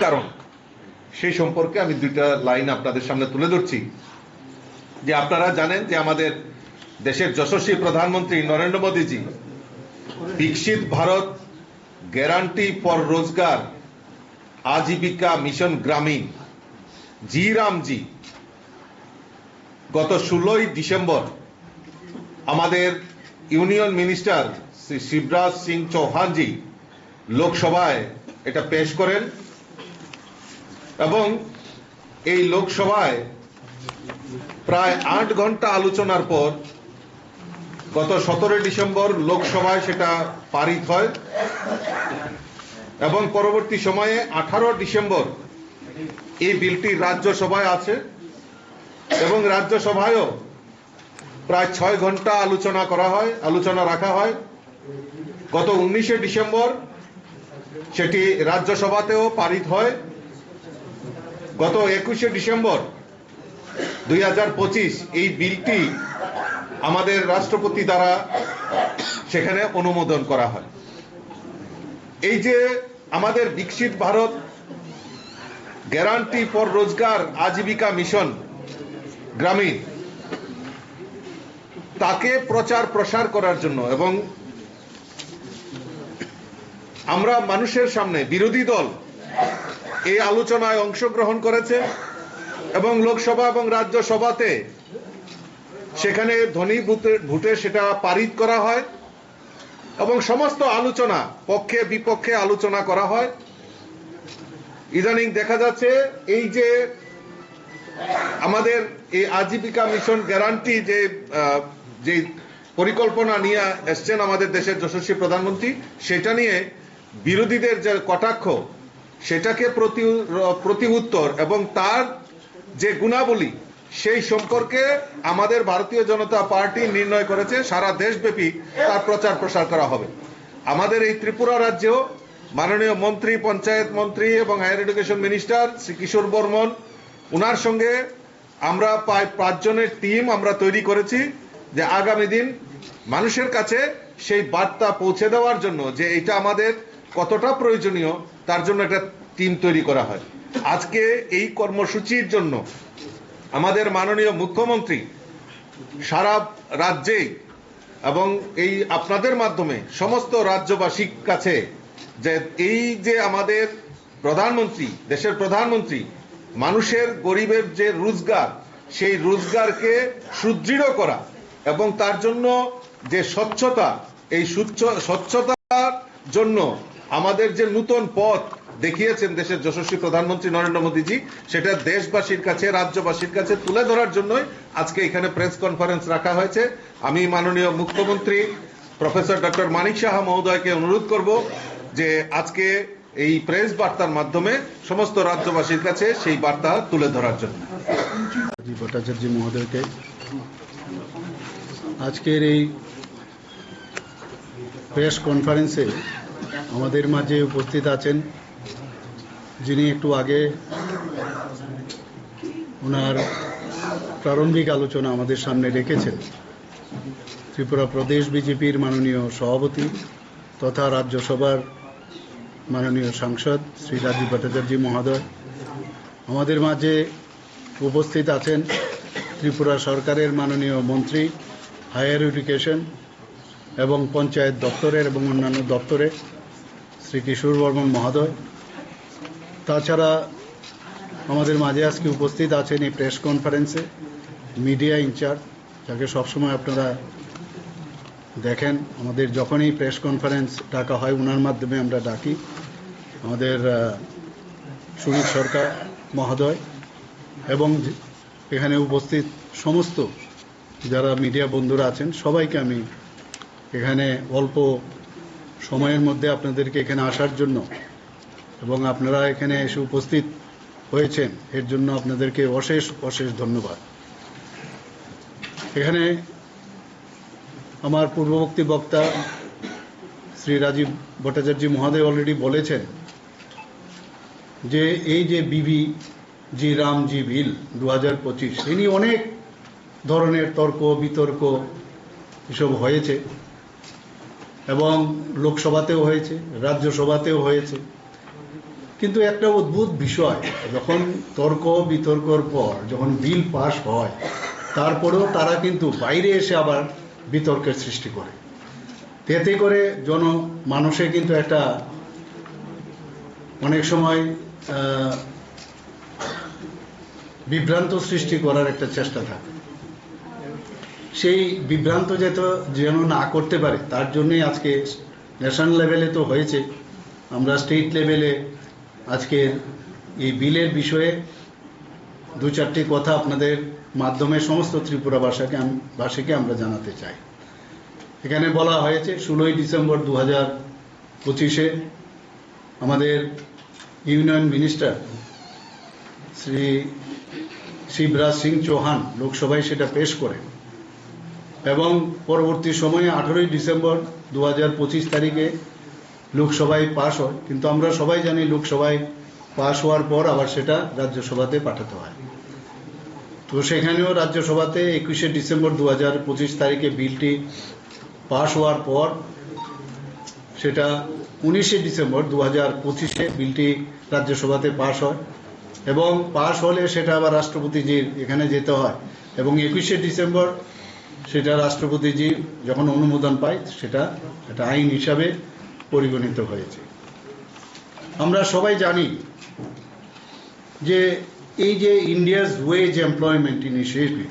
কারণ সেই সম্পর্কে আমি দুইটা লাইন আপনাদের সামনে তুলে ধরছি। যে আপনারা জানেন যে আমাদের দেশের যশস্বী প্রধানমন্ত্রী নরেন্দ্র মোদীজি বিকশিত ভারত গ্যারান্টি ফর রোজগার আজীবিকা মিশন গ্রামীণ জি রামজি গত 16ই ডিসেম্বর আমাদের ইউনিয়ন মিনিস্টার শ্রী শিবরাজ সিং চৌহানজি লোকসভায় এটা পেশ করেন এবং এই লোকসভায় প্রায় 8 ঘন্টা আলোচনার পর গত 17 ডিসেম্বর লোকসভায় সেটা পারিত হয় এবং পরবর্তী সময়ে 18 ডিসেম্বর এই বিলটি রাজ্যসভায় আছে এবং রাজ্যসভায়ও প্রায় 6 ঘন্টা আলোচনা রাখা হয়। গত 19 ডিসেম্বর সেটি রাজ্যসভাতেও পারিত হয়। গত 21 ডিসেম্বর 2025 এই বিলটি আমাদের রাষ্ট্রপতি দ্বারা সেখানে অনুমোদন করা হয়। এই যে আমাদের বিকশিত ভারত গ্যারান্টি ফর রোজগার আজীবিকা মিশন গ্রামীণ তাকে প্রচার প্রসার করার জন্য এবং আমরা মানুষের সামনে বিরোধী দল এই আলোচনায় অংশগ্রহণ করেছে এবং লোকসভা এবং রাজ্যসভাতে সেখানে ধ্বনি ভোটে সেটা পারিত করা হয় এবং সমস্ত আলোচনা পক্ষে বিপক্ষে আলোচনা করা হয়। ইদানিং দেখা যাচ্ছে এই যে আমাদের এই আজীবিকা মিশন গ্যারান্টি যে পরিকল্পনা নিয়ে এসছেন আমাদের দেশের যশস্বী প্রধানমন্ত্রী, সেটা নিয়ে বিরোধীদের যে কটাক্ষ সেটাকে প্রতি উত্তর এবং তার যে গুণাবলী সেই সম্পর্কে আমাদের ভারতীয় জনতা পার্টি নির্ণয় করেছে সারা দেশব্যাপী তার প্রচার প্রসার করা হবে। আমাদের এই ত্রিপুরা রাজ্যেও মাননীয় মন্ত্রী, পঞ্চায়েত মন্ত্রী এবং হায়ার এডুকেশন মিনিস্টার শ্রী কিশোর বর্মন, ওনার সঙ্গে আমরা প্রায় 5 জনের টিম আমরা তৈরি করেছি যে আগামী দিন মানুষের কাছে সেই বার্তা পৌঁছে দেওয়ার জন্য যে এটা আমাদের কতটা প্রয়োজনীয় তার জন্য একটা টিম তৈরি করা হয়। আজকে এই কর্মসূচির জন্য আমাদের মাননীয় মুখ্যমন্ত্রী সারা রাজ্যে এবং এই আপনাদের মাধ্যমে সমস্ত রাজ্যবাসীর কাছে যে এই যে আমাদের প্রধানমন্ত্রী, দেশের প্রধানমন্ত্রী মানুষের গরিবের যে রোজগার সেই রোজগারকে সুদৃঢ় করা এবং তার জন্য যে স্বচ্ছতা, এই স্বচ্ছতার জন্য আমাদের যে নতুন পথ দেখিয়েছেন দেশের যশস্বী প্রধানমন্ত্রী নরেন্দ্র মোদীজি, সেটা দেশবাসীর কাছে, রাজ্যবাসীর কাছে তুলে ধরার জন্যই আজকে এখানে প্রেস কনফারেন্স রাখা হয়েছে। আমি মাননীয় মুখ্যমন্ত্রী প্রফেসর ডক্টর মানিক সাহা মহোদয়কে অনুরোধ করব যে আজকে এই প্রেস বার্তার মাধ্যমে সমস্ত রাজ্যবাসীর কাছে সেই বার্তা তুলে ধরার জন্য। ভট্টাচার্য মহোদয়কে আজকের এই প্রেস কনফারেন্সে আমাদের মাঝে উপস্থিত আছেন যিনি একটু আগে ওনার প্রারম্ভিক আলোচনা আমাদের সামনে রেখেছেন, ত্রিপুরা প্রদেশ বিজেপির মাননীয় সভাপতি তথা রাজ্যসভার মাননীয় সাংসদ শ্রী রাজীব ভট্টাচার্য মহোদয়। আমাদের মাঝে উপস্থিত আছেন ত্রিপুরা সরকারের মাননীয় মন্ত্রী হায়ার এডুকেশন এবং পঞ্চায়েত দপ্তরের এবং অন্যান্য দপ্তরের শ্রী কিশোর বর্মন মহোদয়। তাছাড়া আমাদের মাঝে আজকে উপস্থিত আছেন এই প্রেস কনফারেন্সে মিডিয়া ইনচার্জ, যাকে সবসময় আপনারা দেখেন। আমাদের যখনই প্রেস কনফারেন্স ডাকা হয় ওনার মাধ্যমে আমরা ডাকি। আমাদের সুনীল সরকার মহোদয় এবং এখানে উপস্থিত সমস্ত যারা মিডিয়া বন্ধুরা আছেন সবাইকে আমি এখানে অল্প সময়ের মধ্যে আপনাদেরকে এখানে আসার জন্য এবং আপনারা এখানে এসে উপস্থিত হয়েছেন এর জন্য আপনাদেরকে অশেষ অশেষ ধন্যবাদ। এখানে আমার পূর্ববর্তী বক্তা শ্রী রাজীব ভট্টাচার্য মহোদয় অলরেডি বলেছেন যে এই যে বিবি জি রামজি বিল 2025 এ নিয়ে অনেক ধরনের তর্ক বিতর্ক এসব হয়েছে এবং লোকসভাতেও হয়েছে, রাজ্যসভাতেও হয়েছে। কিন্তু একটা অদ্ভুত বিষয়, যখন তর্ক বিতর্কর পর যখন বিল পাস হয়, তারপরেও তারা কিন্তু বাইরে এসে আবার বিতর্কের সৃষ্টি করে। এতে করে মানুষে কিন্তু একটা অনেক সময় বিভ্রান্ত সৃষ্টি করার একটা চেষ্টা থাকে। সেই বিভ্রান্ত যেন না করতে পারে, তার জন্যই আজকে ন্যাশনাল লেভেলে তো হয়েছে, আমরা স্টেট লেভেলে আজকে এই বিলের বিষয়ে দু চারটি কথা আপনাদের মাধ্যমে সমস্ত ত্রিপুরা ভাষীকে আমরা জানাতে চাই। এখানে বলা হয়েছে 16ই ডিসেম্বর 2025-এ আমাদের ইউনিয়ন মিনিস্টার শ্রী শিবরাজ সিং চৌহান লোকসভায় সেটা পেশ করেন এবং পরবর্তী সময়ে 18ই ডিসেম্বর 2025 তারিখে লোকসভায় পাশ হয়। কিন্তু আমরা সবাই জানি লোকসভায় পাশ হওয়ার পর আবার সেটা রাজ্যসভাতে পাঠাতে হয়। তো সেখানেও রাজ্যসভাতে 21শে ডিসেম্বর 2025 তারিখে বিলটি পাশ হওয়ার পর সেটা 19শে ডিসেম্বর 2025-এ বিলটি রাজ্যসভাতে পাশ হয় এবং পাশ হলে সেটা আবার রাষ্ট্রপতিজির এখানে যেতে হয় এবং 21শে ডিসেম্বর সেটা রাষ্ট্রপতিজি যখন অনুমোদন পায় সেটা একটা আইন হিসাবে পরিগণিত হয়েছে। আমরা সবাই জানি যে এই যে India's wage employment initiative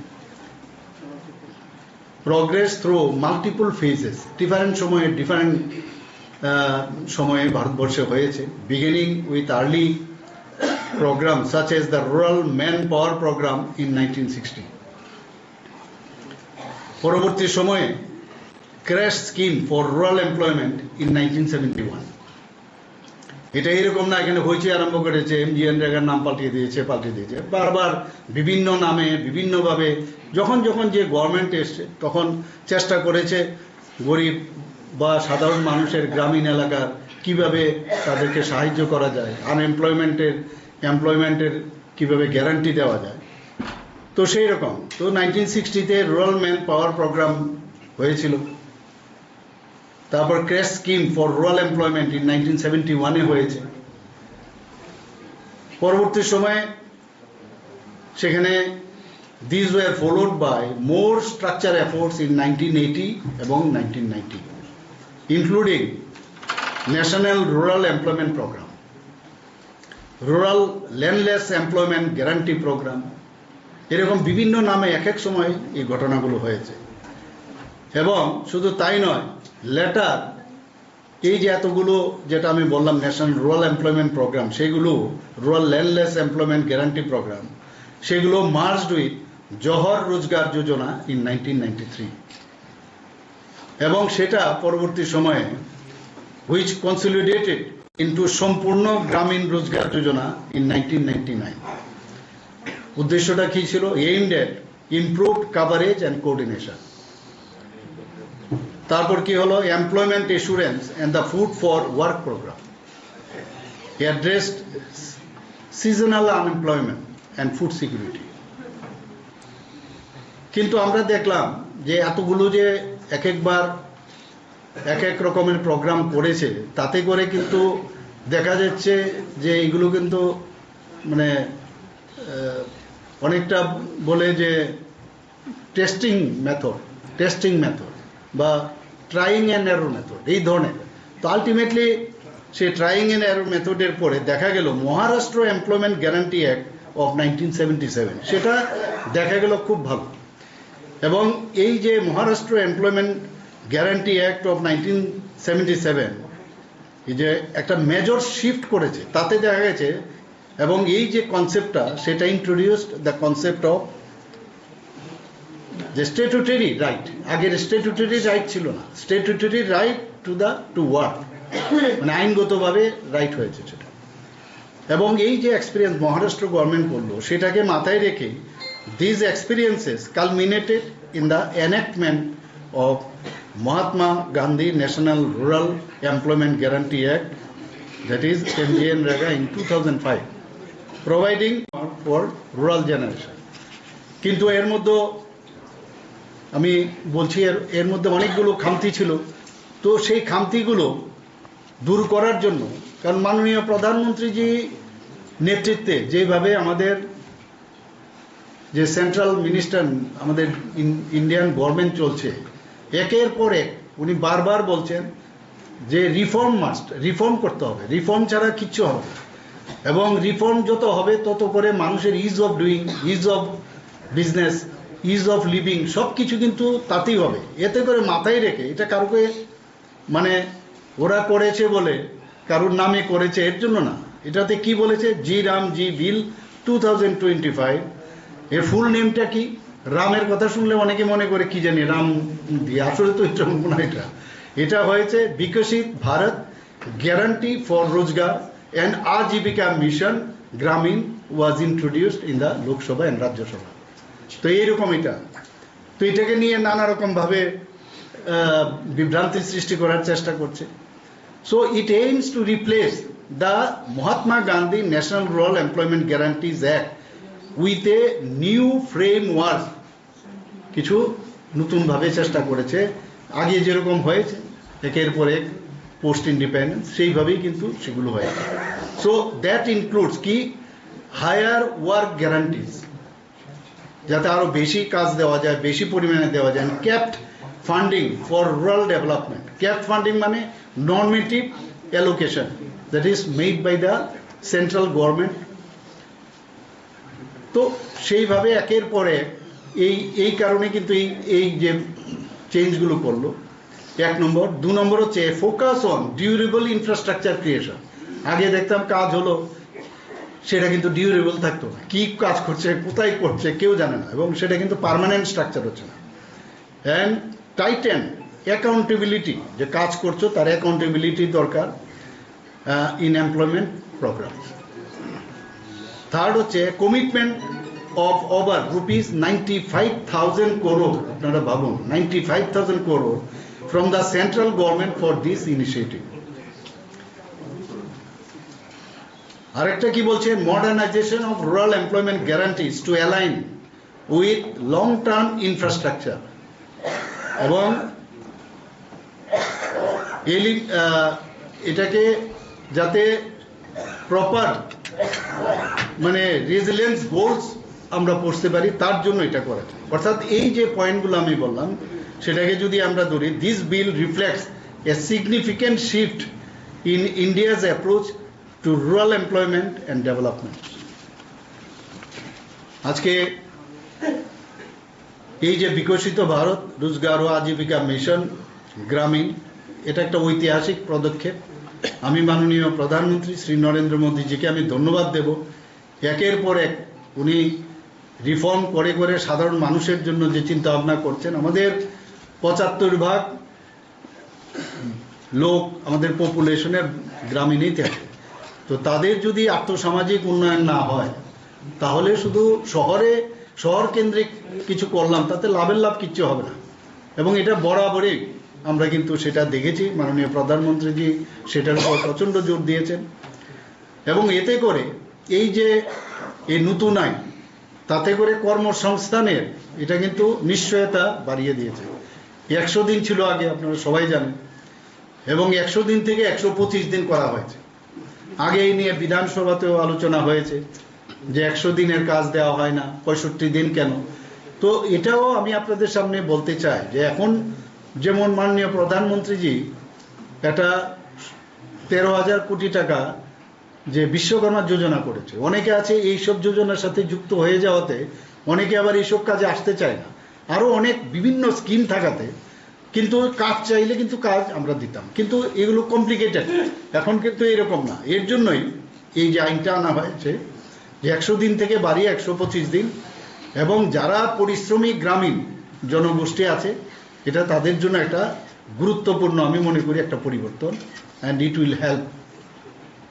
progress through multiple phases, different সময়ে ভারতবর্ষে হয়েছে, beginning with early program such as the Rural Manpower Program in 1960. পরবর্তী সময়ে crash scheme for rural employment in 1971। এটা এরকম না এখানে হইচই আরম্ভ করেছে, MGNREGAর নাম পাল্টিয়ে দিয়েছে, বারবার বিভিন্ন নামে বিভিন্নভাবে যখন যে গভর্নমেন্ট এসছে তখন চেষ্টা করেছে গরিব বা সাধারণ মানুষের গ্রামীণ এলাকার কিভাবে তাদেরকে সাহায্য করা যায়, এমপ্লয়মেন্টের কিভাবে গ্যারান্টি দেওয়া যায়। তো সেই রকম তো 1960-তে রুরাল ম্যান পাওয়ার প্রোগ্রাম হয়েছিল, তারপর crash scheme for rural employment in 1971-এ হয়েছে। পরবর্তী সময়ে সেখানে these were followed by more structure efforts in 1980 এবং 1990, including National Rural Employment Program, rural landless employment guarantee programme, এরকম বিভিন্ন নামে এক এক সময় এই ঘটনাগুলো হয়েছে। এবং শুধু তাই নয়, লেটার এই যে এতগুলো যেটা আমি বললাম ন্যাশনাল রুরাল এমপ্লয়মেন্ট প্রোগ্রাম, সেগুলো rural landless employment guarantee programme, সেগুলো merged with Jawahar Rozgar Yojana in 1993 এবং সেটা পরবর্তী সময়ে হুইচ কনসলিডেটেড ইন্টু সম্পূর্ণ গ্রামীণ রোজগার যোজনা ইন 1999। উদ্দেশ্যটা কি ছিল? Aimed at improved coverage and coordination. তারপর কি হলো? Employment assurance and the food for work programme addressed seasonal unemployment and food security. কিন্তু আমরা দেখলাম যে এতগুলো যে একবার এক এক রকমের প্রোগ্রাম করেছে, তাতে করে কিন্তু দেখা যাচ্ছে যে এগুলো কিন্তু মানে অনেকটা বলে যে টেস্টিং মেথড বা ট্রাইং অ্যান্ড এরর মেথড এই ধরনের। তো আলটিমেটলি সেই ট্রাইং অ্যান্ড এরর মেথডের পরে দেখা গেল Maharashtra employment guarantee act of 1977 সেটা দেখা গেল খুব ভালো। এবং এই যে Maharashtra employment guarantee act of 1977 এই যে একটা মেজর শিফট করেছে, তাতে দেখা গেছে এবং এই যে কনসেপ্টটা সেটা ইন্ট্রোডিউসড দ্য কনসেপ্ট অফ যে স্ট্যাটুটরি রাইট। আগের স্ট্যাটুটরি রাইট ছিল না, স্ট্যাটুটরি রাইট টু ওয়ার্ক, মানে আইনগতভাবে রাইট হয়েছে সেটা। এবং এই যে এক্সপিরিয়েন্স মহারাষ্ট্র গভর্নমেন্ট করলো, সেটাকে মাথায় রেখে this experiences culminated in the enactment of Mahatma Gandhi National Rural Employment Guarantee Act, that is MGNREGA, in 2005, providing for rural generation. কিন্তু এর মধ্যে আমি বলছি এর মধ্যে অনেকগুলো খামতি ছিল। তো সেই খামতিগুলো দূর করার জন্য কারণ মাননীয় প্রধানমন্ত্রীজি নেতৃত্বে যেভাবে আমাদের যে সেন্ট্রাল মিনিস্টার আমাদের ইন্ডিয়ান গভর্নমেন্ট চলছে, একের পর এক উনি বারবার বলছেন যে রিফর্ম করতে হবে, রিফর্ম ছাড়া কিচ্ছু হবে না। এবং রিফর্ম যত হবে তত করে মানুষের is of doing, is of business, is of living সব কিছু কিন্তু তাতেই হবে। এতে করে মাথায় রেখে এটা কারোকে মানে ওরা করেছে বলে কারোর নামে করেছে এর জন্য না, এটাতে কি বলেছে জি রাম জি বিল 2025। এর ফুল নেমটা কি? রামের কথা শুনলে অনেকে মনে করে কি জানি রাম দিয়ে, আসলে তো এটা না, এটা হয়েছে বিকশিত ভারত গ্যারান্টি ফর রোজগার অ্যান্ড আজীবিকা মিশন গ্রামীণ ওয়াজ introduced in the Lok Sabha and Rajya Sabha. তো এইরকম এটা, তো এটাকে নিয়ে নানা রকম ভাবে বিভ্রান্তি সৃষ্টি করার চেষ্টা করছে। So it aims to replace the Mahatma Gandhi national rural employment guarantees act with a new framework. কিছু নতুনভাবে চেষ্টা করেছে, আগে যেরকম হয়েছে একের পর এক পোস্ট ইন্ডিপেন্ডেন্স, সেইভাবেই কিন্তু সেগুলো হয়েছে। সো দ্যাট ইনক্লুডস কি হায়ার ওয়ার্ক গ্যারান্টিজ, যাতে আরো বেশি কাজ দেওয়া যায়, বেশি পরিমাণে দেওয়া যায়। Capped funding for rural development. Capped funding মানে normative allocation that is made by the central government. তো সেইভাবে একের পরে এই কারণে কিন্তু এই যে চেঞ্জগুলো করলো, এক নম্বর। দু নম্বর হচ্ছে focus on durable infrastructure creation. আগে দেখতাম কাজ হলো, সেটা কিন্তু ডিউরেবল থাকতো না, কি কাজ করছে কোথায় করছে কেউ জানে না, এবং সেটা কিন্তু পার্মানেন্ট স্ট্রাকচার হচ্ছে না। অ্যান্ড টাইটেন অ্যাকাউন্টেবিলিটি, যে কাজ করছো তার অ্যাকাউন্টেবিলিটি দরকার ইন এমপ্লয়মেন্ট প্রোগ্রাম। থার্ড হচ্ছে commitment of over rupees 95,000 crore, আপনারা ভাবুন 95,000 crore from the central government for this initiative. আরেকটা কি বলছে, modernisation of rural employment guarantees two align with long term infrastructure, এবং এটাকে যাতে প্রপার মানে রেজিলিয়েন্স গোলস আমরা পড়তে পারি তার জন্য এটা করা। অর্থাৎ এই যে পয়েন্টগুলো আমি বললাম সেটাকে যদি আমরা ধরি, this bill reflects a significant shift in India's approach to rural employment and development. আজকে এই যে বিকশিত ভারত রোজগার ও আজীবিকা মিশন গ্রামীণ, এটা একটা ঐতিহাসিক পদক্ষেপ। আমি মাননীয় প্রধানমন্ত্রী শ্রী নরেন্দ্র মোদীজিকে আমি ধন্যবাদ দেব। একের পর এক উনি রিফর্ম করে করে সাধারণ মানুষের জন্য যে চিন্তা ভাবনা করছেন। আমাদের 75% লোক আমাদের পপুলেশনের গ্রামীণেই থাকে। তো তাদের যদি আর্থসামাজিক উন্নয়ন না হয়, তাহলে শুধু শহর কেন্দ্রিক কিছু করলাম, তাতে লাভের লাভ কিচ্ছু হবে না। এবং এটা বরাবরই আমরা কিন্তু সেটা দেখেছি, মাননীয় প্রধানমন্ত্রীজি সেটার উপর প্রচণ্ড জোর দিয়েছেন। এবং এতে করে এই যে এই নতুন আইন, তাতে করে কর্মসংস্থানের এটা কিন্তু নিশ্চয়তা বাড়িয়ে দিয়েছে। 100 দিন ছিল আগে, আপনারা সবাই জানেন, এবং 100 দিন থেকে 125 দিন করা হয়েছে। আগে এই নিয়ে বিধানসভাতেও আলোচনা হয়েছে যে 100 দিনের কাজ দেওয়া হয় না, 65 দিন কেন। তো এটাও আমি আপনাদের সামনে বলতে চাই যে এখন যেমন মাননীয় প্রধানমন্ত্রীজি একটা 13,000 কোটি টাকা যে বিশ্বকর্মা যোজনা করেছে, অনেকে আছে এইসব যোজনার সাথে যুক্ত হয়ে যাওয়াতে অনেকে আবার এইসব কাজে আসতে চায় না। আরও অনেক বিভিন্ন স্কিম থাকাতে কিন্তু কাজ চাইলে কিন্তু কাজ আমরা দিতাম, কিন্তু এগুলো কমপ্লিকেটেড। এখন কিন্তু এরকম না। এর জন্যই এই যে আইনটা আনা হয়েছে যে 100 দিন থেকে বাড়িয়ে 125 দিন, এবং যারা পরিশ্রমী গ্রামীণ জনগোষ্ঠী আছে এটা তাদের জন্য একটা গুরুত্বপূর্ণ আমি মনে করি একটা পরিবর্তন, অ্যান্ড ইট উইল হেল্প।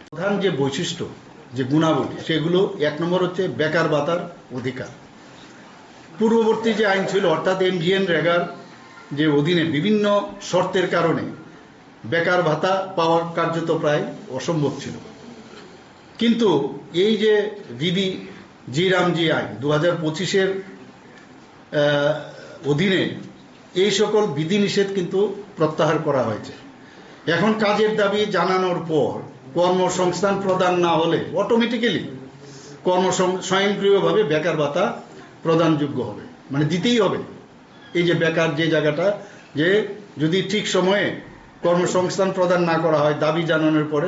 প্রধান যে বৈশিষ্ট্য যে গুণাবলী সেগুলো, 1 নম্বর হচ্ছে বেকার ভাতার অধিকার। পূর্ববর্তী যে আইন ছিল অর্থাৎ এমজিএন রেগার যে অধীনে বিভিন্ন শর্তের কারণে বেকার ভাতা পাওয়ার কার্যত প্রায় অসম্ভব ছিল। কিন্তু এই যে বিধি জি রামজি আইন 2025-এর অধীনে এই সকল বিধিনিষেধ কিন্তু প্রত্যাহার করা হয়েছে। এখন কাজের দাবি জানানোর পর কর্মসংস্থান প্রদান না হলে অটোমেটিক্যালি স্বয়ংক্রিয়ভাবে বেকার ভাতা প্রদানযোগ্য হবে, মানে দিতেই হবে। এই যে বেকার যে জায়গাটা, যে যদি ঠিক সময়ে কর্মসংস্থান প্রদান না করা হয়, দাবি জানানোর পরে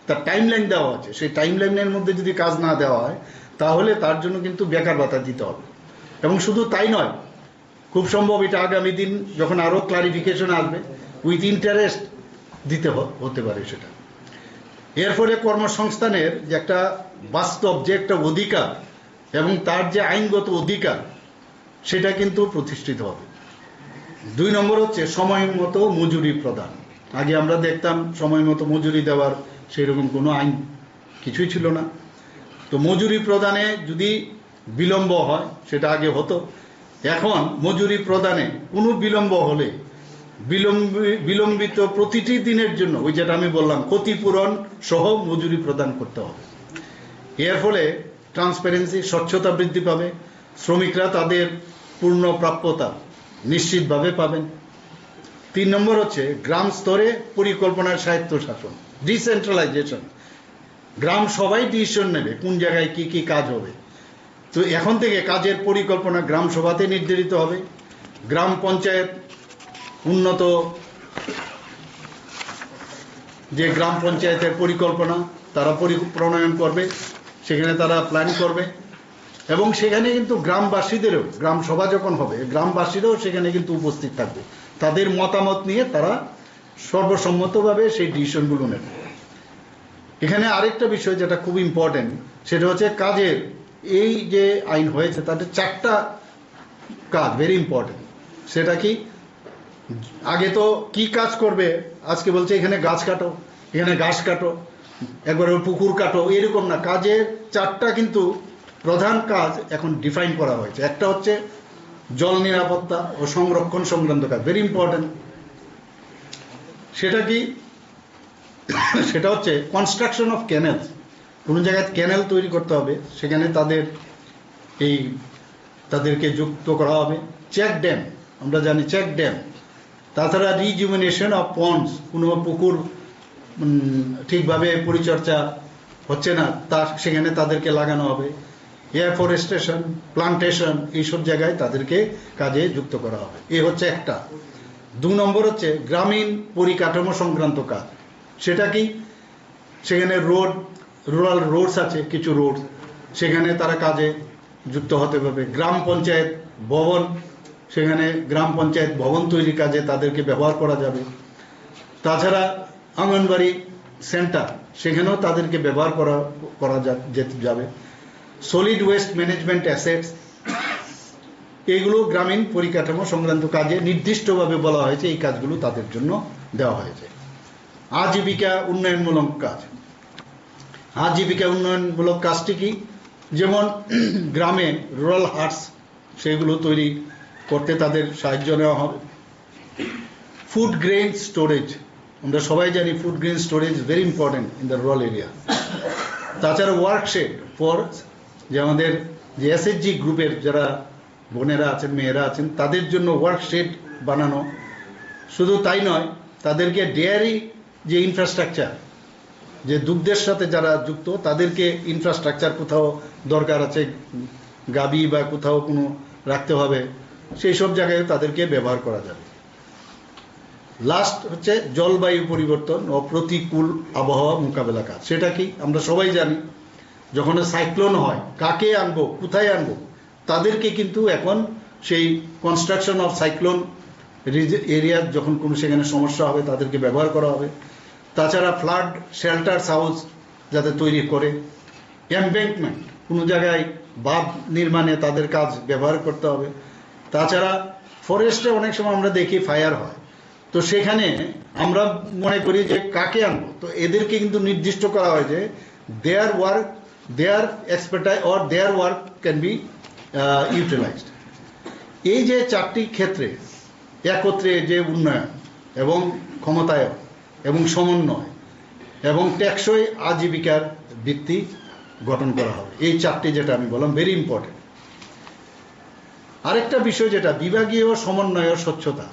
তার টাইমলাইন দেওয়া আছে, সেই টাইমলাইনের মধ্যে যদি কাজ না দেওয়া হয় তাহলে তার জন্য কিন্তু বেকার ভাতা দিতে হবে। এবং শুধু তাই নয়, খুব সম্ভব এটা আগামী দিন যখন আরও ক্লারিফিকেশন আসবে, উইথ ইন্টারেস্ট দিতে হতে পারে সেটা। এর ফলে কর্মসংস্থানের যে একটা বাস্তব যে একটা অধিকার এবং তার যে আইনগত অধিকার সেটা কিন্তু প্রতিষ্ঠিত হবে। 2 নম্বর হচ্ছে সময় মতো মজুরি প্রদান। আগে আমরা দেখতাম সময় মতো মজুরি দেওয়ার সেই রকম কোনো আইন কিছুই ছিল না। তো মজুরি প্রদানে যদি বিলম্ব হয়, সেটা আগে হতো, এখন মজুরি প্রদানে কোনো বিলম্ব হলে বিলম্বিত প্রতিটি দিনের জন্য ওই যেটা আমি বললাম ক্ষতিপূরণ সহ মজুরি প্রদান করতে হবে। এর ফলে ট্রান্সপারেন্সি, স্বচ্ছতা বৃদ্ধি পাবে, শ্রমিকরা তাদের পূর্ণ প্রাপ্যতা নিশ্চিতভাবে পাবেন। 3 নম্বর হচ্ছে গ্রাম স্তরে পরিকল্পনার স্বায়ত্তশাসন, ডিসেন্ট্রালাইজেশন। গ্রাম সবাই ডিসিশন নেবে কোন জায়গায় কি কি কাজ হবে। তো এখন থেকে কাজের পরিকল্পনা গ্রাম সভাতে নির্ধারিত হবে। গ্রাম পঞ্চায়েত উন্নত যে গ্রাম পঞ্চায়েতের পরিকল্পনা তারা প্রণয়ন করবে, সেখানে তারা প্ল্যান করবে এবং সেখানে কিন্তু গ্রামবাসীদেরও, গ্রাম সভা যখন হবে গ্রামবাসীরাও সেখানে কিন্তু উপস্থিত থাকবে, তাদের মতামত নিয়ে তারা সর্বসম্মতভাবে সেই ডিসিশনগুলো নেবে। এখানে আরেকটা বিষয় যেটা খুব ইম্পর্টেন্ট, সেটা হচ্ছে কাজের এই যে আইন হয়েছে তাতে 4টা কাজ ভেরি ইম্পর্টেন্ট। সেটা কি, আগে তো কি কাজ করবে, আজকে বলছে এখানে গাছ কাটো, এখানে ঘাস কাটো, একবারে পুকুর কাটো, এরকম না। কাজের 4টা কিন্তু প্রধান কাজ এখন ডিফাইন করা হয়েছে। একটা হচ্ছে জল নিরাপত্তা ও সংরক্ষণ সংক্রান্ত কাজ, ভেরি ইম্পর্টেন্ট। সেটা কি, সেটা হচ্ছে কনস্ট্রাকশন অফ ক্যানেলস। কোনো জায়গায় ক্যানেল তৈরি করতে হবে, সেখানে তাদেরকে যুক্ত করা হবে। চেক ড্যাম, আমরা জানি চেক ড্যাম। তাছাড়া রিজুমিনেশন অফ পন্ডস, কোনো পুকুর ঠিকভাবে পরিচর্যা হচ্ছে না সেখানে তাদেরকে লাগানো হবে। এফরেস্টেশন, প্লান্টেশন, এইসব জায়গায় তাদেরকে কাজে যুক্ত করা হবে। এ হচ্ছে একটা। 2 নম্বর হচ্ছে গ্রামীণ পরিকাঠামো সংক্রান্ত কাজ। সেটা কি, সেখানে রুরাল রোডস আছে, কিছু রোড, সেখানে তারা কাজে যুক্ত হতে হবে। গ্রাম পঞ্চায়েত ভবন, সেখানে গ্রাম পঞ্চায়েত ভবন তৈরির কাজে তাদেরকে ব্যবহার করা যাবে। তাছাড়া অঙ্গনবাড়ি সেন্টার, সেখানেও তাদেরকে ব্যবহার করা যাবে। সলিড ওয়েস্ট ম্যানেজমেন্ট অ্যাসেটস, এইগুলো গ্রামীণ পরিকাঠামো সংক্রান্ত কাজে নির্দিষ্টভাবে বলা হয়েছে, এই কাজগুলো তাদের জন্য দেওয়া হয়েছে। আজীবিকা উন্নয়নমূলক কাজ। আজীবিকা উন্নয়নমূলক কাজটি কি, যেমন গ্রামে রুরাল হাটস, সেগুলো তৈরি করতে তাদের সাহায্য নেওয়া হবে। ফুড গ্রেন স্টোরেজ, আমরা সবাই জানি food grain storage very important in the rural area. তাছাড়া ওয়ার্কশেড ফর, যে আমাদের যে এসএইচজি গ্রুপের যারা বোনেরা আছেন, মেয়েরা আছেন, তাদের জন্য ওয়ার্কশেড বানানো। শুধু তাই নয়, তাদেরকে ডেয়ারি যে ইনফ্রাস্ট্রাকচার, যে দুগ্ধের সাথে যারা যুক্ত, তাদেরকে ইনফ্রাস্ট্রাকচার কোথাও দরকার আছে, গাবি বা কোথাও কোনো রাখতে হবে, সেই সব জায়গায় তাদেরকে ব্যবহার করা যাবে। লাস্ট হচ্ছে জলবায়ু পরিবর্তন ও প্রতিকূল আবহাওয়া মোকাবেলা কাজ। সেটা কি, আমরা সবাই জানি যখন সাইক্লোন হয় কাকে আনবো, কোথায় আনবো, তাদেরকে কিন্তু এখন সেই কনস্ট্রাকশন অফ সাইক্লোন এরিয়া যখন কোনো সেখানে সমস্যা হবে তাদেরকে ব্যবহার করা হবে। তাছাড়া ফ্লাড শেল্টার হাউস যাতে তৈরি করে, এমব্যাঙ্কমেন্ট, কোনো জায়গায় বাঁধ নির্মাণে তাদের কাজ ব্যবহার করতে হবে। তাছাড়া ফরেস্টে অনেক সময় আমরা দেখি ফায়ার হয়, তো সেখানে আমরা মনে করি যে কাকে আনবো, তো এদেরকে কিন্তু নির্দিষ্ট করা হয় যে their work, their expertise or their work can be utilised. এই যে 4টি ক্ষেত্রে একত্রে যে উন্নয়ন এবং ক্ষমতায়ন এবং সমন্বয় এবং টেকসই আজীবিকার ভিত্তি গঠন করা হবে, এই 4টি যেটা আমি বললাম ভেরি ইম্পর্টেন্ট। আরেকটা বিষয় যেটা বিভাগীয় সমন্বয় ও স্বচ্ছতা,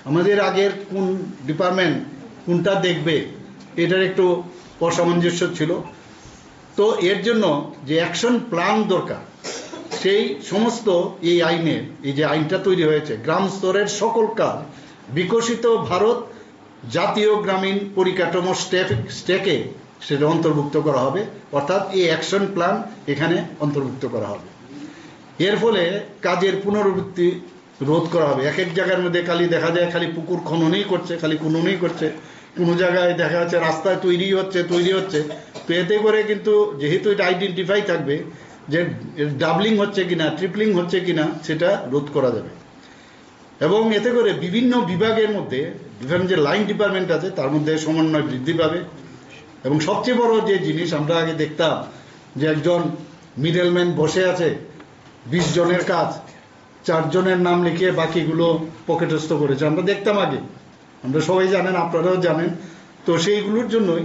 আমাদের আগের কোন ডিপার্টমেন্ট কোনটা দেখবে, এটার একটু অসামঞ্জস্য ছিল। তো এর জন্য যে অ্যাকশন প্ল্যান দরকার, সেই সমস্ত এই আইনের, এই যে আইনটা তৈরি হয়েছে, গ্রাম স্তরের সকল কাজ বিকশিত ভারত জাতীয় গ্রামীণ পরিকাঠামো স্ট্যাকে সেটা অন্তর্ভুক্ত করা হবে, অর্থাৎ এই অ্যাকশন প্ল্যান এখানে অন্তর্ভুক্ত করা হবে। এর ফলে কাজের পুনরাবৃত্তি রোধ করা হবে। এক এক জায়গার মধ্যে খালি দেখা যায় খালি পুকুর খননই করছে, খালি খননই করছে, কোনো জায়গায় দেখা যাচ্ছে রাস্তায় তৈরি হচ্ছে। তো এতে করে কিন্তু যেহেতু এটা আইডেন্টিফাই থাকবে যে ডাবলিং হচ্ছে কিনা, ট্রিপলিং হচ্ছে কিনা, সেটা রোধ করা যাবে। এবং এতে করে বিভিন্ন বিভাগের মধ্যে বিভিন্ন যে লাইন ডিপার্টমেন্ট আছে তার মধ্যে সমন্বয় বৃদ্ধি পাবে। এবং সবচেয়ে বড় যে জিনিস, আমরা আগে দেখতাম যে একজন মিডলম্যান বসে আছে 20 জনের কাজ 4 জনের নাম লিখে বাকিগুলো পকেটস্থ করেছে, আমরা দেখতাম আগে, আমরা সবাই জানেন, আপনারাও জানেন। তো সেইগুলোর জন্যই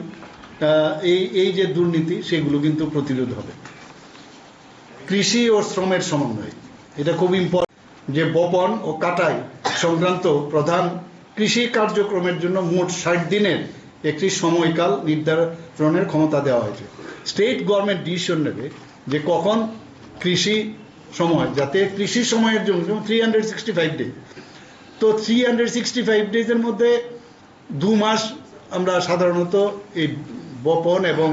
এই যে দুর্নীতি, সেগুলো কিন্তু প্রতিরোধ হবে। কৃষি ও শ্রমের সমন্বয়, এটা খুব ইম্পর্টেন্ট, যে বপন ও কাটাই সংক্রান্ত প্রধান কৃষি কার্যক্রমের জন্য মোট 60 দিনের একটি সময়কাল নির্ধারণের ক্ষমতা দেওয়া হয়েছে। স্টেট গভর্নমেন্ট ডিসিশন নেবে যে কখন কৃষি সময়, যাতে কৃষি সময়ের জন্য 365 ডে, তো 365 ডেজের মধ্যে 2 মাস আমরা সাধারণত এই বপন এবং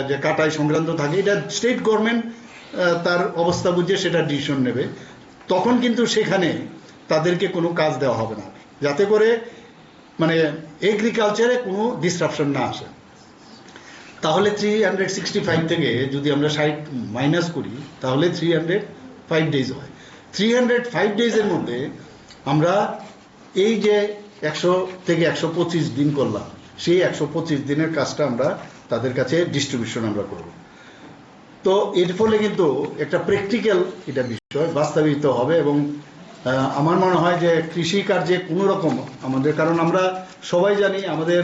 যে কাটাই সংক্রান্ত থাকে, এটা স্টেট গভর্নমেন্ট তার অবস্থা বুঝে সেটা ডিসিশন নেবে। তখন কিন্তু সেখানে তাদেরকে কোনো কাজ দেওয়া হবে না, যাতে করে মানে এগ্রিকালচারে কোনো ডিসরাপশন না আসে। তাহলে 365 থেকে যদি আমরা 60 মাইনাস করি, তাহলে 305 ডেজ হয়। 305 ডেজের মধ্যে আমরা এই যে 100 থেকে 125 দিন করলাম, সেই 125 দিনের কাজটা আমরা তাদের কাছে ডিস্ট্রিবিউশন আমরা করব। তো এর ফলে কিন্তু একটা প্র্যাকটিক্যাল এটা বিষয় বাস্তবায়িত হবে। এবং আমার মনে হয় যে কৃষি কার্যে কোনো রকম আমাদের, কারণ আমরা সবাই জানি আমাদের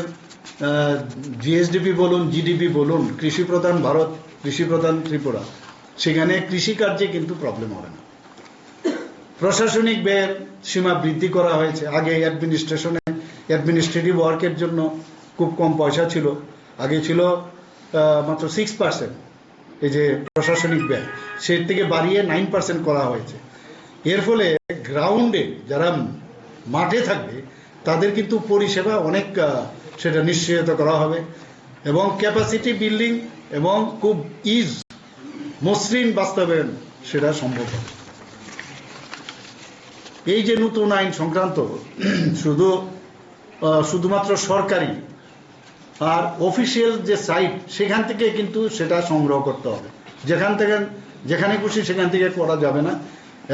জিএসডিপি বলুন, জিডিপি বলুন, কৃষি প্রধান ভারত, কৃষি প্রধান ত্রিপুরা, সেখানে কৃষি কার্যে কিন্তু প্রবলেম হবে না। প্রশাসনিক ব্যয়ের সীমা বৃদ্ধি করা হয়েছে। আগে অ্যাডমিনিস্ট্রেটিভ ওয়ার্কের জন্য খুব কম পয়সা ছিল, আগে ছিল মাত্র 6%, এই যে প্রশাসনিক ব্যয়, সেই থেকে বাড়িয়ে 9% করা হয়েছে। এর ফলে গ্রাউন্ডে যারা মাঠে থাকবে তাদের কিন্তু পরিষেবা অনেক সেটা নিশ্চয়তা করা হবে, এবং ক্যাপাসিটি বিল্ডিং এবং খুব মসৃণ বাস্তবায়ন সেটা সম্ভব হবে। এই যে নতুন আইন সংক্রান্ত শুধুমাত্র সরকারি আর অফিসিয়াল যে সাইট, সেখান থেকে কিন্তু সেটা সংগ্রহ করতে হবে, যেখানে খুশি সেখান থেকে করা যাবে না।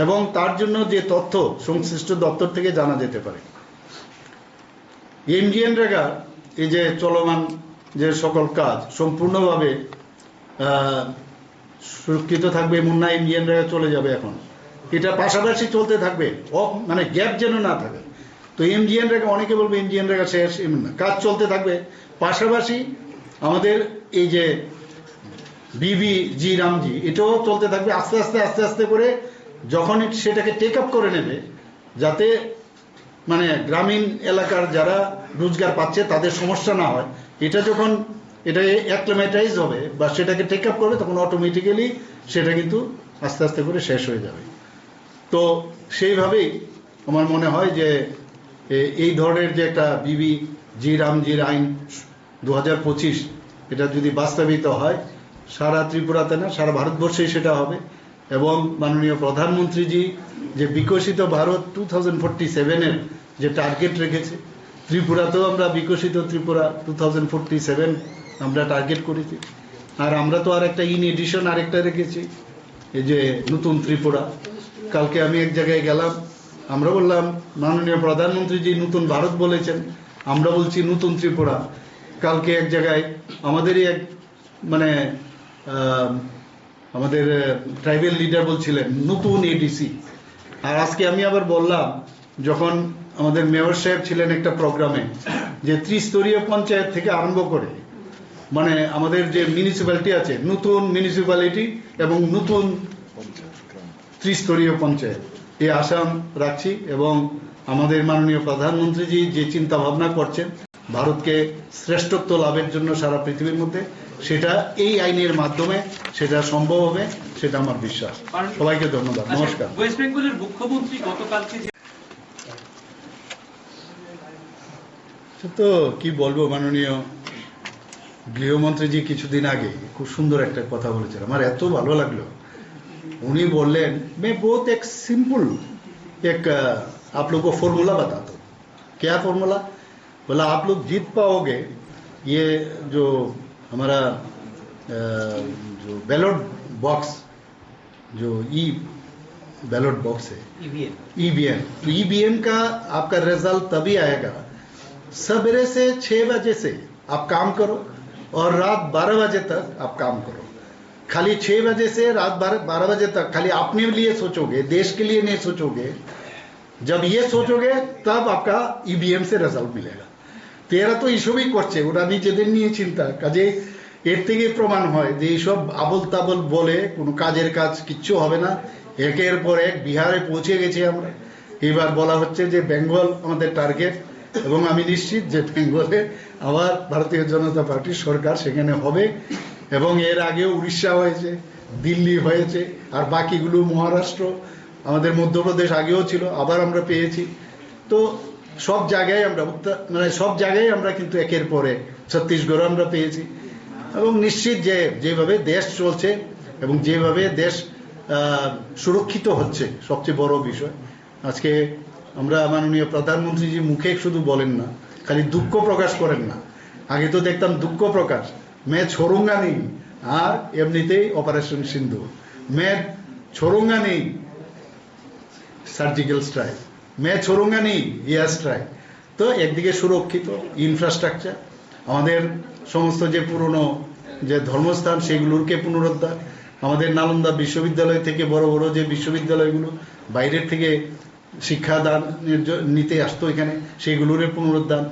এবং তার জন্য যে তথ্য সংশ্লিষ্ট দপ্তর থেকে জানা যেতে পারে। এমজিএনরেগা এই যে চলমান যে সকল কাজ সম্পূর্ণভাবে সুরক্ষিত থাকবে, মুন্না এমজিএনরেগা চলে যাবে এখন, এটা পাশাপাশি চলতে থাকবে, মানে গ্যাপ যেন না থাকে। তো এমজিএনরেগা, অনেকে বলবে এমজিএনরেগা শেষ, এমন না, কাজ চলতে থাকবে। পাশাপাশি আমাদের এই যে বিবি রামজি, এটাও চলতে থাকবে আস্তে আস্তে করে, যখন সেটাকে টেক আপ করে নেবে, যাতে মানে গ্রামীণ এলাকার যারা রোজগার পাচ্ছে তাদের সমস্যা না হয়। এটা যখন এটা অ্যাক্লিমেটাইজ হবে বা সেটাকে টেক আপ করবে, তখন অটোমেটিক্যালি সেটা কিন্তু আস্তে আস্তে করে শেষ হয়ে যাবে। তো সেইভাবেই আমার মনে হয় যে এই ধরনের যে একটা বিবি রামজির আইন 2025, এটা যদি বাস্তবায়িত হয়, সারা ত্রিপুরাতে না সারা ভারতবর্ষেই সেটা হবে। এবং মাননীয় প্রধানমন্ত্রীজি যে বিকশিত ভারত 2047-এর যে টার্গেট রেখেছে, ত্রিপুরাতেও আমরা বিকশিত ত্রিপুরা 2047 আমরা টার্গেট করেছি। আর আমরা তো আর একটা ইন এডিশন আরেকটা রেখেছি, এই যে নতুন ত্রিপুরা। কালকে আমি এক জায়গায় গেলাম, আমরা বললাম মাননীয় প্রধানমন্ত্রীজি নতুন ভারত বলেছেন, আমরা বলছি নতুন ত্রিপুরা। কালকে এক জায়গায় আমাদেরই এক মানে আমাদের ট্রাইবেল লিডার বলছিলেন নতুন এডিসি। আর আজকে আমি আবার বললাম, যখন আমাদের মেয়র সাহেব ছিলেন একটা প্রোগ্রামে, যে ত্রিস্তরীয় পঞ্চায়েত থেকে আরম্ভ করে মানে আমাদের যে মিউনিসিপ্যালিটি আছে, নতুন মিউনিসিপ্যালিটি এবং নতুন ত্রিস্তরীয় পঞ্চায়েত, এই আশা রাখছি। এবং আমাদের মাননীয় প্রধানমন্ত্রীজি যে চিন্তা ভাবনা করছেন, ভারতকে শ্রেষ্ঠত্ব লাভের জন্য সারা পৃথিবীর মধ্যে, সেটা এই আইনের মাধ্যমে সেটা সম্ভব হবে, সেটা আমার বিশ্বাস। সবাইকে ধন্যবাদ, নমস্কার। ওয়েস্ট বেঙ্গলের মুখ্যমন্ত্রী গতকালকে তো কি বলবো, মাননীয় গৃহমন্ত্রীজি কিছুদিন আগে খুব সুন্দর একটা কথা বলেছেন, আমার এত ভালো লাগলো। उन्हीं बोलें मैं बहुत एक सिंपल एक आप लोग को फॉर्मूला बताता हूँ। क्या फॉर्मूला? बोला आप लोग जीत पाओगे ये जो हमारा जो बैलेट बॉक्स, जो ई बैलेट बॉक्स है ईवीएम, तो ईवीएम का आपका रिजल्ट तभी आएगा सवेरे से 6 बजे से आप काम करो और रात 12 बजे तक आप काम करो। खाली 6 बजे से रात 12 बजे तक खाली अपने लिए सोचोगे, देश के लिए नहीं सोचोगे। जब ये सोचोगे तब आपका ईवीएम से रिजल्ट मिलेगा। तेरा तो এইসবই করছে, ওরা নিজেদের নিয়ে চিন্তা। কাজে এর থেকে প্রমাণ হয় যে এইসব আবল তাবল বলে কোনো কাজের কাজ কিচ্ছু হবে না। একের পর এক বিহারে পৌঁছে গেছি আমরা। এবার বলা হচ্ছে যে বেঙ্গল আমাদের টার্গেট, এবং আমি নিশ্চিত যে বেঙ্গলে আবার ভারতীয় জনতা পার্টির সরকার সেখানে হবে। এবং এর আগেও উড়িষ্যা হয়েছে, দিল্লি হয়েছে, আর বাকিগুলো মহারাষ্ট্র, আমাদের মধ্যপ্রদেশ আগেও ছিল, আবার আমরা পেয়েছি। তো সব জায়গায় আমরা মানে সব জায়গায় আমরা কিন্তু একের পরে ছত্তিশগড় আমরা পেয়েছি। এবং নিশ্চিত যে যেভাবে দেশ চলছে এবং যেভাবে দেশ সুরক্ষিত হচ্ছে, সবচেয়ে বড় বিষয়। আজকে আমরা মাননীয় প্রধানমন্ত্রীজি মুখে শুধু বলেন না, খালি দুঃখ প্রকাশ করেন না। আগে তো দেখতাম দুঃখ প্রকাশ, मैं छोड़ूंगा नहीं, আর এমনিতেই অপারেশন সিন্ধু, मैं छोड़ूंगा नहीं সার্জিক্যাল স্ট্রাইক, मैं छोड़ूंगा नहीं এয়ার স্ট্রাইক। তো একদিকে সুরক্ষিত ইনফ্রাস্ট্রাকচার, আমাদের সমস্ত যে পুরনো যে ধর্মস্থান সেগুলোকে পুনরুদ্ধার, আমাদের নালন্দা বিশ্ববিদ্যালয় থেকে বড় বড় যে বিশ্ববিদ্যালয়গুলো বাইরের থেকে শিক্ষাদানের নিতে আসতো এখানে, সেগুলোর পুনরুদ্ধার,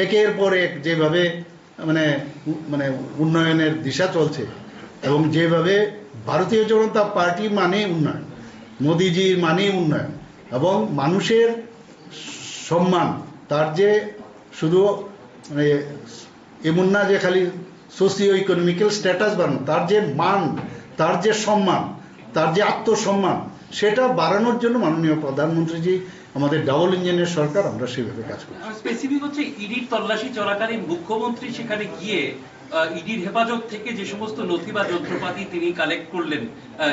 একের পর এক যেভাবে মানে মানে উন্নয়নের দিশা চলছে। এবং যেভাবে ভারতীয় জনতা পার্টি মানে উন্নয়ন, মোদিজির মানে উন্নয়ন, এবং মানুষের সম্মান, তার যে শুধু মানে এমন না যে খালি সোশিও ইকোনমিক্যাল স্ট্যাটাস বাড়ানো, তার যে মান, তার যে সম্মান, তার যে আত্মসম্মান, সেটা বাড়ানোর জন্য মাননীয় প্রধানমন্ত্রীজি আমাদের ডাবল ইঞ্জিনের সরকার, আমরা সেভাবে কাজ করি। স্পেসিফিক হচ্ছে ইডির তল্লাশি চলাকালীন মুখ্যমন্ত্রী সেখানে গিয়ে ইডির হেফাজত থেকে যে সমস্ত নথি বা যন্ত্রপাতি তিনি কালেক্ট করলেন,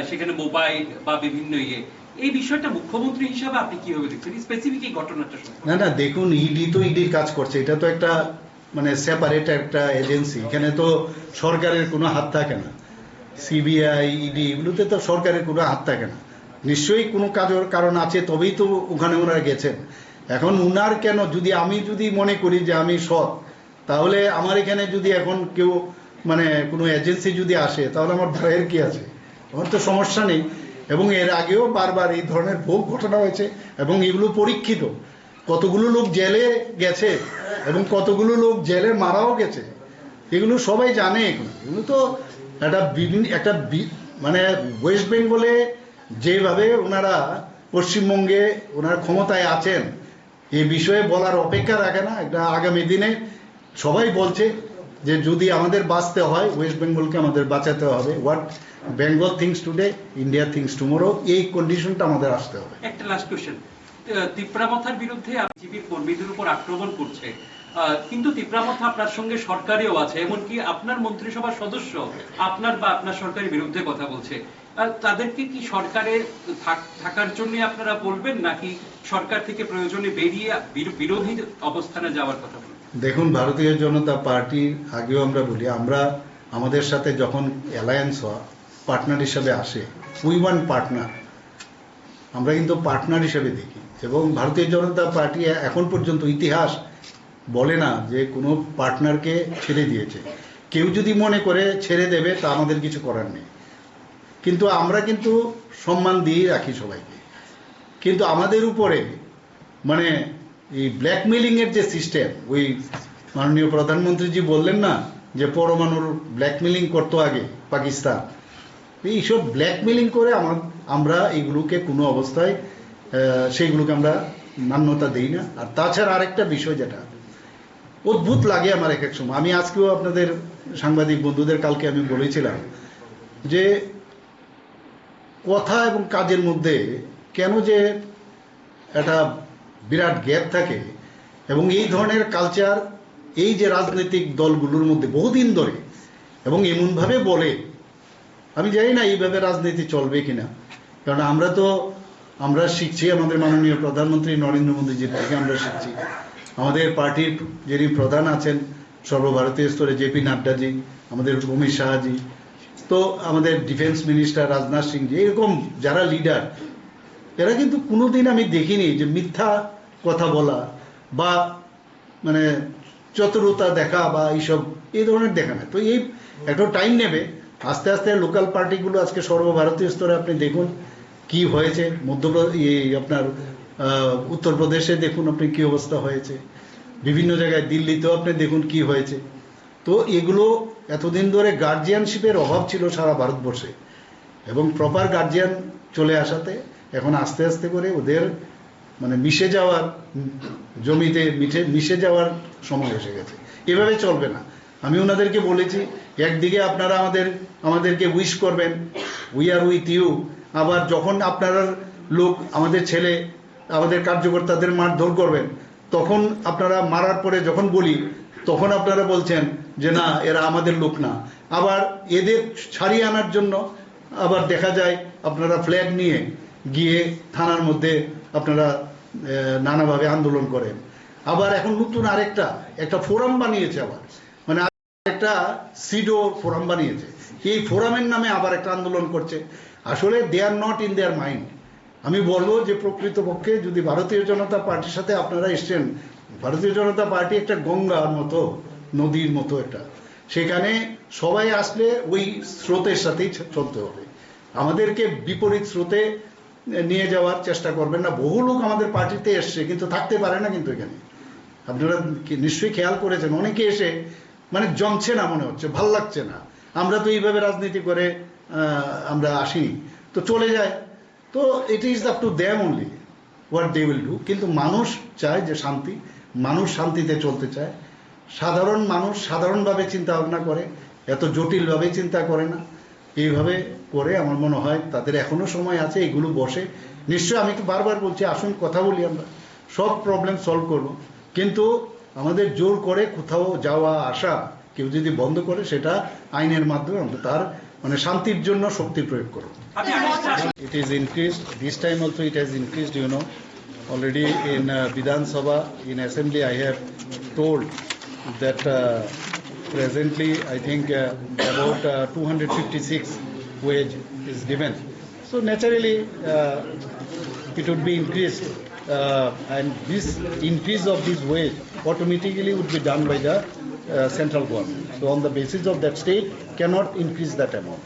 সেখানে মোবাইল বা বিভিন্ন এই বিষয়টা মুখ্যমন্ত্রী হিসাবে আপনি কিভাবে দেখছেন স্পেসিফিক এই ঘটনাটা? না না, দেখুন, ইডি তো ইডির কাজ করছে, এটা তো একটা মানে সেপারেট একটা এজেন্সি, এখানে তো সরকারের কোনো হাত থাকে না। সিবিআই, ইডি এগুলোতে তো সরকারের কোনো হাত থাকে না। নিশ্চয়ই কোনো কাজের কারণ আছে, তবেই তো ওখানে ওনারা গেছেন। এখন উনার কেন, যদি আমি যদি মনে করি যে আমি সৎ, তাহলে আমার এখানে যদি এখন কেউ মানে কোনো এজেন্সি যদি আসে, তাহলে আমার ভয়ের কি আছে? আমার তো সমস্যা নেই। এবং এর আগেও বারবার এই ধরনের বহু ঘটনা হয়েছে, এবং এগুলো পরীক্ষিত। কতগুলো লোক জেলে গেছে এবং কতগুলো লোক জেলে মারাও গেছে, এগুলো সবাই জানে। এগুলো তো একটা মানে ওয়েস্ট বেঙ্গলে যেভাবে ওনারা পশ্চিমবঙ্গে ওনার ক্ষমতায় আছেন, এই বিষয়ে বলার অপেক্ষা রাখে না। একটা আগামী দিনে সবাই বলছে যে যদি আমাদের বাঁচতে হয়, ওয়েস্ট বেঙ্গলকে আমাদের বাঁচাতে হবে। What Bengal things today, India things tomorrow, এই কন্ডিশনটা আমাদের আসতে হবে। একটা লাস্ট কোশ্চেন, তিপ্রামথার বিরুদ্ধে বিজেপির কর্মীদের উপর আক্রমণ করছে, কিন্তু তিপ্রামথা আপনার সঙ্গে সরকারেও আছে, এমনকি আপনার মন্ত্রিসভার সদস্য আপনার বা আপনার সরকারের বিরুদ্ধে কথা বলছে। তাদেরকে কি সরকারে থাকার জন্য আপনারা বলবেন, নাকি সরকার থেকে প্রয়োজনে বেরিয়ে বিরোধী অবস্থানে যাওয়ার কথা বলবেন? দেখুন, ভারতীয় জনতা পার্টির আগেও আমরা বলি, আমরা আমাদের সাথে যখন অ্যালায়েন্স হওয়া পার্টনার হিসাবে আসে, উই ওয়ান্ট পার্টনার, আমরা কিন্তু পার্টনার হিসাবে দেখি। এবং ভারতীয় জনতা পার্টি এখন পর্যন্ত ইতিহাস বলে না যে কোনো পার্টনারকে ছেড়ে দিয়েছে। কেউ যদি মনে করে ছেড়ে দেবে, তা আমাদের কিছু করার নেই। কিন্তু আমরা কিন্তু সম্মান দিয়ে রাখি সবাইকে। কিন্তু আমাদের উপরে মানে এই ব্ল্যাকমেলিংয়ের যে সিস্টেম, ওই মাননীয় প্রধানমন্ত্রীজি বললেন না যে পরমাণুর ব্ল্যাকমেলিং করতো আগে পাকিস্তান, এইসব ব্ল্যাকমেলিং করে আমরা এইগুলোকে কোনো অবস্থায় সেইগুলোকে আমরা মান্যতা দিই না। আর তাছাড়া আরেকটা বিষয়, যেটা অদ্ভুত লাগে আমার এক এক সময়। আমি আজকেও আপনাদের সাংবাদিক বন্ধুদের কালকে আমি বলেছিলাম যে কথা এবং কাজের মধ্যে কেন যে একটা বিরাট গ্যাপ থাকে, এবং এই ধরনের কালচার এই যে রাজনৈতিক দলগুলোর মধ্যে বহুদিন ধরে এবং এমনভাবে বলে, আমি জানি না এইভাবে রাজনীতি চলবে কিনা। কারণ আমরা শিখছি আমাদের মাননীয় প্রধানমন্ত্রী নরেন্দ্র মোদীজির থেকে, আমরা শিখছি আমাদের পার্টির যিনি প্রধান আছেন সর্বভারতীয় স্তরে জেপি নাড্ডাজি, আমাদের অমিত শাহজি, তো আমাদের ডিফেন্স মিনিস্টার রাজনাথ সিংজি, এরকম যারা লিডার, এরা কিন্তু কোনোদিন আমি দেখিনি যে মিথ্যা কথা বলা বা মানে চতুরতা দেখা বা এইসব এই ধরনের দেখা না। তো এই একটু টাইম নেবে, আস্তে আস্তে লোকাল পার্টিগুলো আজকে সর্বভারতীয় স্তরে আপনি দেখুন কি হয়েছে, আপনার উত্তরপ্রদেশে দেখুন আপনি কি অবস্থা হয়েছে, বিভিন্ন জায়গায় দিল্লিতেও আপনি দেখুন কি হয়েছে। তো এগুলো এতদিন ধরে গার্জিয়ানশিপের অভাব ছিল সারা ভারতবর্ষে, এবং প্রপার গার্জিয়ান চলে আসাতে এখন আস্তে আস্তে করে ওদের মানে মিশে যাওয়ার জমিতে মিশে যাওয়ার সময় এসে গেছে। এভাবে চলবে না। আমি ওনাদেরকে বলেছি, একদিকে আপনারা আমাদেরকে উইশ করবেন, উই আর উইথ ইউ, আবার যখন আপনারা লোক আমাদের ছেলে আমাদের কার্যকর্তাদের মারধর করবেন, তখন আপনারা মারার পরে যখন বলি তখন আপনারা বলছেন যে না এরা আমাদের লোক না। আবার এদের ছাড়িয়ে আনার জন্য আবার দেখা যায় আপনারা ফ্ল্যাগ নিয়ে গিয়ে থানার মধ্যে আপনারা নানাভাবে আন্দোলন করেন। আবার এখন নতুন একটা ফোরাম বানিয়েছে, আবার মানে একটা সিডো ফোরাম বানিয়েছে, এই ফোরামের নামে আবার একটা আন্দোলন করছে। আসলে they are not in their mind. আমি বলবো যে প্রকৃতপক্ষে যদি ভারতীয় জনতা পার্টির সাথে আপনারা এসছেন, ভারতীয় জনতা পার্টি একটা গঙ্গার মতো, নদীর মতো একটা, সেখানে সবাই আসলে ওই স্রোতের সাথেই চলতে হবে। আমাদেরকে বিপরীত স্রোতে নিয়ে যাওয়ার চেষ্টা করবেন না। বহু লোক আমাদের পার্টিতে এসছে কিন্তু থাকতে পারে না, কিন্তু এখানে আপনারা নিশ্চয়ই খেয়াল করেছেন অনেকে এসে মানে জমছে না, মনে হচ্ছে ভাল লাগছে না, আমরা তো এইভাবে রাজনীতি করে আমরা আসিনি, তো চলে যায়। তো it is up to them only what they will do. কিন্তু মানুষ চায় যে শান্তি, মানুষ শান্তিতে চলতে চায়। সাধারণ মানুষ সাধারণভাবে চিন্তা ভাবনা করে, এত জটিলভাবে চিন্তা করে না। এইভাবে করে আমার মনে হয় তাদের এখনো সময় আছে, এগুলো বসে নিশ্চয়। আমি তো বারবার বলছি আসুন কথা বলি, আমরা সব প্রবলেম সলভ করব, কিন্তু আমাদের জোর করে কোথাও যাওয়া আসা কেউ যদি বন্ধ করে, সেটা আইনের মাধ্যমে আমরা তার মানে শান্তির জন্য শক্তি প্রয়োগ করব। It is increased this time also. It has increased, you know, already in Vidhan Sabha, in assembly I have told that presently I think about 256 wage is given, so naturally it would be increased, and this increase of this wage automatically would be done by the central government. So on the basis of that, state cannot increase that amount.